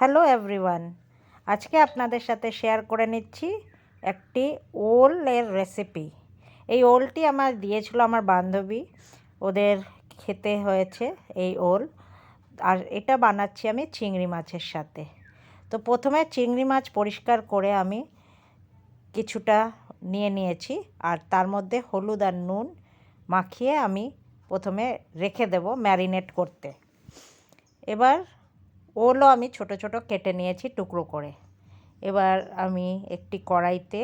Hello everyone, আজকে আপনাদের সাথে শেয়ার করে নিচ্ছি একটি ওলের রেসিপি। এই ওলটি আমার দিয়েছিল আমার বান্ধবী, ওদের খেতে হয়েছে এই ওল। আর এটা বানাচ্ছি আমি চিংড়ি মাছের সাথে। তো প্রথমে চিংড়ি মাছ পরিষ্কার করে আমি কিছুটা নিয়েছি, আর তার মধ্যে হলুদ আর নুন মাখিয়ে আমি প্রথমে রেখে দেব ম্যারিনেট করতে। এবার ওলও আমি ছোট ছোট কেটে নিয়েছি টুকরো করে। এবার আমি একটি কড়াইতে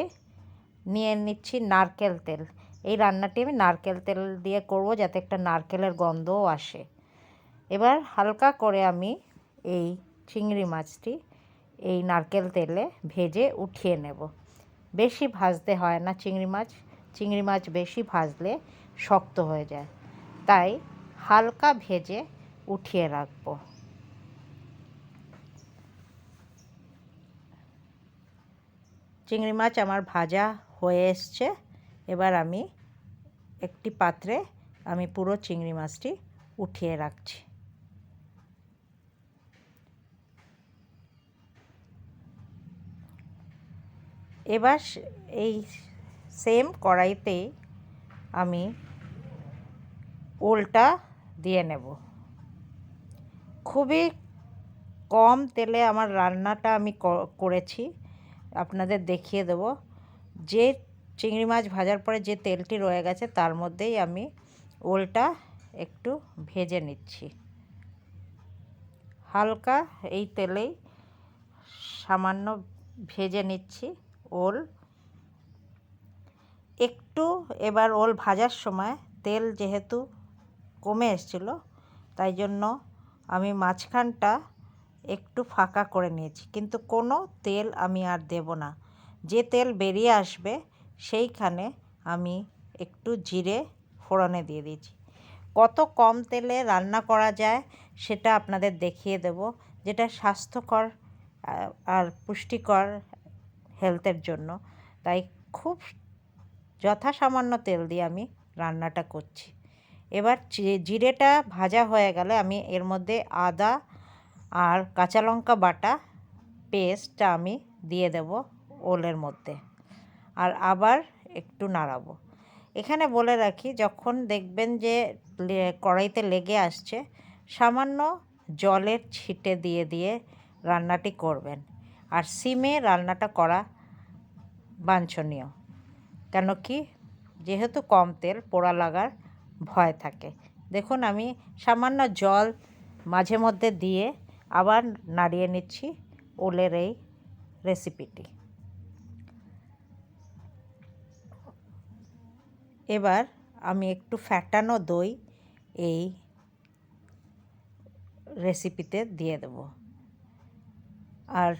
নিয়ে নিচ্ছি নারকেল তেল। এই রান্নাটি আমি নারকেল তেল দিয়ে করব, যাতে একটা নারকেলের গন্ধও আসে। এবার হালকা করে আমি এই চিংড়ি মাছটি এই নারকেল তেলে ভেজে উঠিয়ে নেব। বেশি ভাজতে হয় না চিংড়ি মাছ বেশি ভাজলে শক্ত হয়ে যায়, তাই হালকা ভেজে উঠিয়ে রাখবো। চিংড়ি মাছ আমার ভাজা হয়ে এসছে। এবার আমি একটি পাত্রে আমি পুরো চিংড়ি মাছটি উঠিয়ে রাখছি। এবার এই সেম কড়াইতেই আমি ওলটা দিয়ে নেব। খুবই কম তেলে আমার রান্নাটা আমি করেছি, আপনাদের দেখিয়ে দেব। যে চিংড়ি মাছ ভাজার পরে যে তেলটি রয়ে গেছে তার মধ্যেই আমি ওলটা একটু ভেজে নিচ্ছি। হালকা এই তেলেই সামান্য ভেজে নিচ্ছি ওল একটু। এবার ওল ভাজার সময় তেল যেহেতু কমে এসেছিল, তাই জন্য আমি মাঝখানটা একটু ফাঁকা করে নিয়েছি, কিন্তু কোনো তেল আমি আর দেব না। যে তেল বেরিয়ে আসবে সেইখানে আমি একটু জিরে ফোড়নে দিয়ে দিয়েছি। কত কম তেলে রান্না করা যায় সেটা আপনাদের দেখিয়ে দেব, যেটা স্বাস্থ্যকর আর পুষ্টিকর হেলথের জন্য। তাই খুব যথাসামান্য তেল দিয়ে আমি রান্নাটা করছি। এবার জিরেটা ভাজা হয়ে গেলে আমি এর মধ্যে আদা আর কাঁচা লঙ্কা বাটা পেস্টটা আমি দিয়ে দেব ওলের মধ্যে, আর আবার একটু নাড়াবো। এখানে বলে রাখি, যখন দেখবেন যে কড়াইতে লেগে আসছে, সামান্য জলের ছিটে দিয়ে দিয়ে রান্নাটি করবেন। আর সিমে রান্নাটা করা বাঞ্ছনীয়, কেন কি যেহেতু কম তেল, পোড়া লাগার ভয় থাকে। দেখুন আমি সামান্য জল মাঝে মধ্যে দিয়ে আবার নাড়িয়ে নিচ্ছি ওলের এই রেসিপিটি। এবার আমি একটু ফ্যাটানো দই এই রেসিপিতে দিয়ে দেব। আর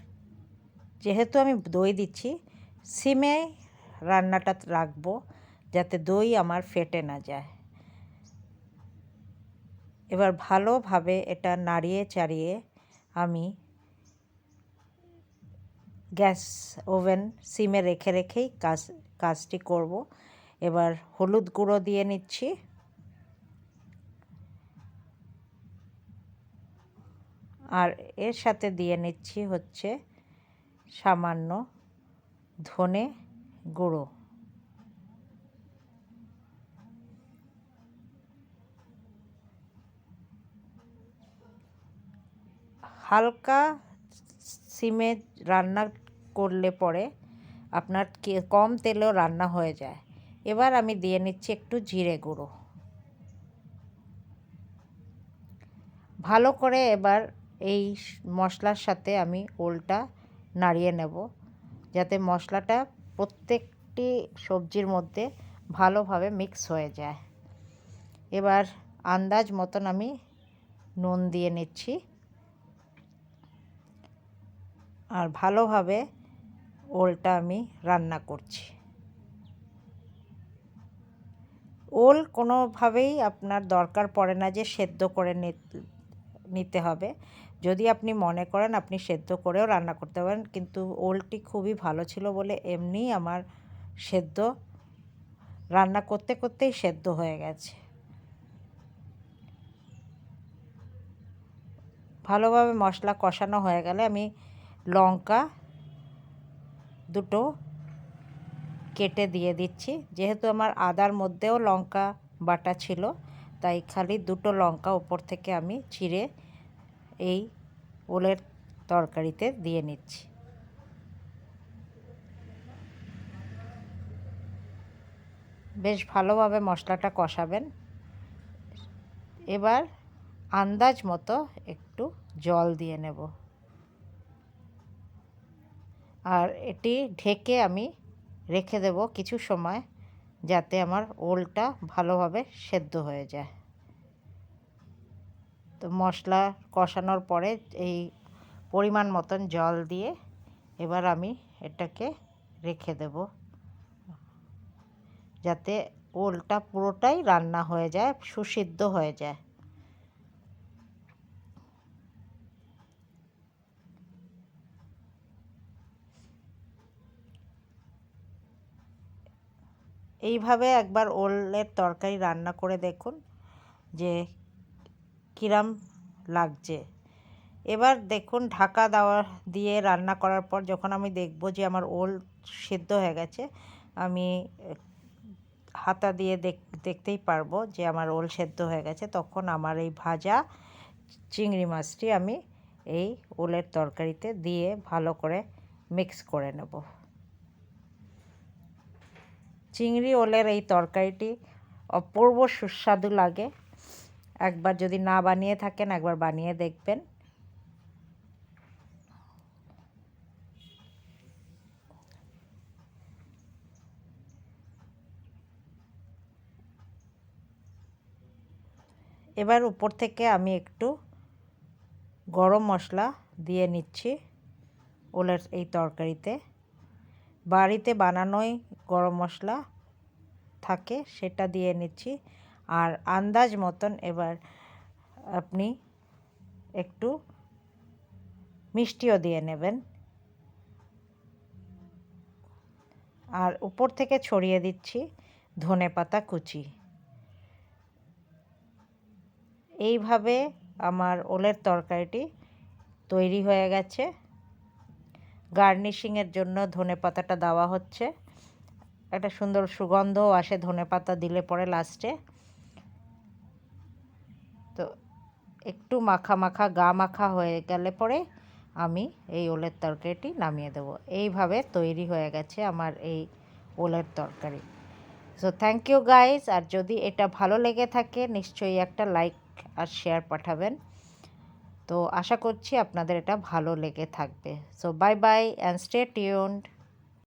যেহেতু আমি দই দিচ্ছি, সিমে রান্নাটা রাখবো যাতে দই আমার ফেটে না যায়। এবার ভালোভাবে এটা নাড়িয়ে চাড়িয়ে আমি গ্যাস ওভেন সিমে রেখে রেখেই কাজটি করব। এবার হলুদ গুঁড়ো দিয়ে নিচ্ছি, আর এর সাথে দিয়ে নিচ্ছি হচ্ছে সামান্য ধনে গুঁড়ো। হালকা সিমে রান্না করলে পরে আপনার কম তেলেও রান্না হয়ে যায়। এবার আমি দিয়ে নিচ্ছি একটু জিরে গুঁড়ো। ভালো করে এবার এই মশলার সাথে আমি ওলটা নাড়িয়ে নেব, যাতে মশলাটা প্রত্যেকটি সবজির মধ্যে ভালোভাবে মিক্স হয়ে যায়। এবার আন্দাজ মতন আমি নুন দিয়ে নিচ্ছি, আর ভালোভাবে ওলটা আমি রান্না করছি। ওল কোনোভাবেই আপনার দরকার পড়ে না যে সেদ্ধ করে নিতে হবে। যদি আপনি মনে করেন আপনি সেদ্ধ করেও রান্না করতে পারেন, কিন্তু ওলটি খুবই ভালো ছিল বলে এমনিই আমার সেদ্ধ রান্না করতে করতেই সেদ্ধ হয়ে গেছে। ভালোভাবে মশলা কষানো হয়ে গেলে আমি লঙ্কা দুটো কেটে দিয়ে দিচ্ছি। যেহেতু আমার আদার মধ্যেও লঙ্কা বাটা ছিল, তাই খালি দুটো লঙ্কা উপর থেকে আমি ছিঁড়ে এই ওলের তরকারিতে দিয়ে নিচ্ছি। বেশ ভালোভাবে মশলাটা কষাবেন। এবার আন্দাজ মতো একটু জল দিয়ে নেব, আর এটি ঢেকে আমি রেখে দেব কিছু সময়, যাতে আমার ওলটা ভালোভাবে সেদ্ধ হয়ে যায়। তো মশলা কষানোর পরে এই পরিমাণ মতন জল দিয়ে এবার আমি এটাকে রেখে দেব, যাতে ওলটা পুরোটাই রান্না হয়ে যায়, সুসিদ্ধ হয়ে যায়। এইভাবে একবার ওলের তরকারি রান্না করে দেখুন যে কিরম লাগছে। এবার দেখুন ঢাকা দিয়ে রান্না করার পর যখন আমি দেখব যে আমার ওল সিদ্ধ হয়ে গেছে, আমি হাতা দিয়ে দেখতেই পারবো যে আমার ওল সেদ্ধ হয়ে গেছে। তখন আমার এই ভাজা চিংড়ি মাছটি আমি এই ওলের তরকারিতে দিয়ে ভালো করে মিক্স করে নেব। চিংড়ি ওলের এই তরকারিটি অপূর্ব সুস্বাদু লাগে। একবার যদি না বানিয়ে থাকেন, একবার বানিয়ে দেখবেন। এবার উপর থেকে আমি একটু গরম মশলা দিয়ে নিচ্ছি ওলের এই তরকারিতে। বাড়িতে বানানোই গরম মশলা থাকে, সেটা দিয়ে নিচ্ছি। আর আন্দাজ মতন এবার আপনি একটু মিষ্টিও দিয়ে নেবেন। আর উপর থেকে ছড়িয়ে দিচ্ছি ধনেপাতা কুচি। এইভাবে আমার ওলের তরকারিটি তৈরি হয়ে গেছে। গার্নিশিংয়ের জন্য ধনেপাতাটা দেওয়া হচ্ছে, একটা সুন্দর সুগন্ধও আসে ধনেপাতা দিলে পরে লাস্টে। তো একটু মাখা মাখা গা মাখা হয়ে গেলে পরে আমি এই ওলের তরকারিটি নামিয়ে দেবো। এইভাবে তৈরি হয়ে গেছে আমার এই ওলের তরকারি। So thank you guys. আর যদি এটা ভালো লেগে থাকে নিশ্চয়ই একটা লাইক আর শেয়ার পাঠাবেন। তো আশা করছি আপনাদের এটা ভালো লেগে থাকবে। So bye bye and stay tuned.